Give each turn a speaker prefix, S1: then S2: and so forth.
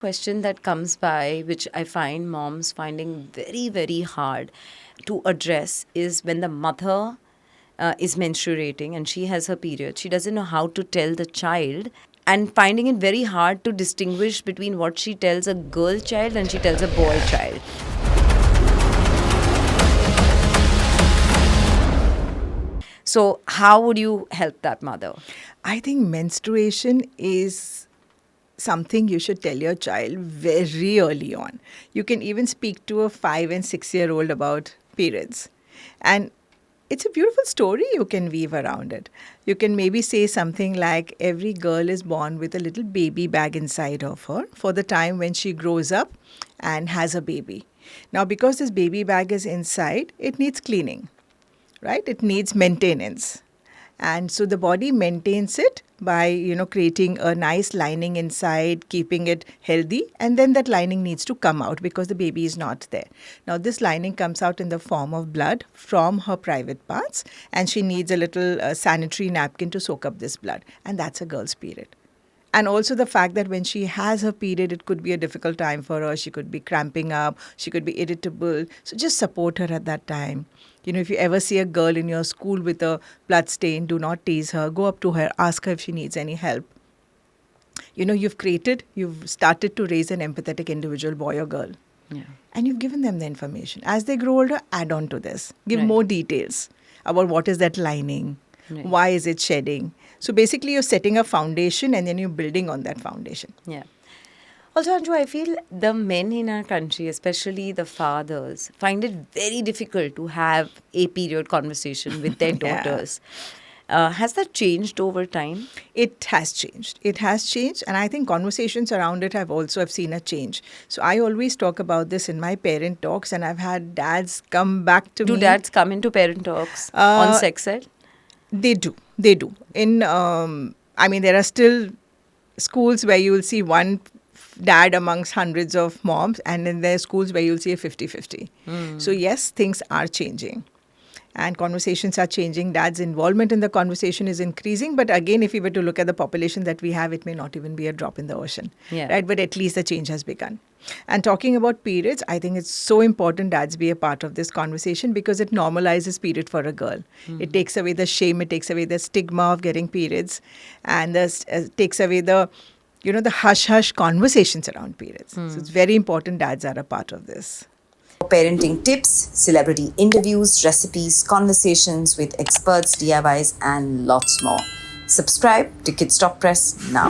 S1: Question that comes by, which I find moms finding very, very hard to address, is when the mother is menstruating and she has her period. She doesn't know how to tell the child, and finding it very hard to distinguish between what she tells a girl child and she tells a boy child. So, how would you help that mother?
S2: I think menstruation is something you should tell your child very early on. You can even speak to a 5 and 6 year old about periods. And it's a beautiful story you can weave around it. You can maybe say something like every girl is born with a little baby bag inside of her for the time when she grows up and has a baby. Now, because this baby bag is inside, it needs cleaning, right? It needs maintenance. And so the body maintains it by, creating a nice lining inside, keeping it healthy. And then that lining needs to come out because the baby is not there. Now, this lining comes out in the form of blood from her private parts. And she needs a little sanitary napkin to soak up this blood. And that's a girl's period. And also the fact that when she has her period, it could be a difficult time for her. She could be cramping up. She could be irritable. So just support her at that time. If you ever see a girl in your school with a blood stain, do not tease her. Go up to her, ask her if she needs any help. You've started to raise an empathetic individual, boy or girl.
S1: Yeah.
S2: And you've given them the information. As they grow older, add on to this. Give
S1: Right.
S2: more details about what is that lining,
S1: Right.
S2: why is it shedding. So basically, you're setting a foundation and then you're building on that foundation.
S1: Yeah. Also, Anju, I feel the men in our country, especially the fathers, find it very difficult to have a period conversation with their
S2: Yeah.
S1: daughters. Has that changed over time?
S2: It has changed. It has changed. And I think conversations around it I've seen a change. So I always talk about this in my parent talks, and I've had dads come back to
S1: Do
S2: me.
S1: dads come into parent talks on sex ed?
S2: They do. They do. There are still schools where you will see one dad amongst hundreds of moms, and then there are schools where you'll see a 50-50. So yes, things are changing. And conversations are changing. Dad's involvement in the conversation is increasing. But again, if we were to look at the population that we have, it may not even be a drop in the ocean.
S1: Yeah.
S2: Right? But at least the change has begun. And talking about periods, I think it's so important dads be a part of this conversation because it normalizes period for a girl. It takes away the shame. It takes away the stigma of getting periods. And takes away the hush-hush conversations around periods. So it's very important dads are a part of this.
S3: Parenting tips, celebrity interviews, recipes, conversations with experts, DIYs, and lots more. Subscribe to Kidsstoppress now.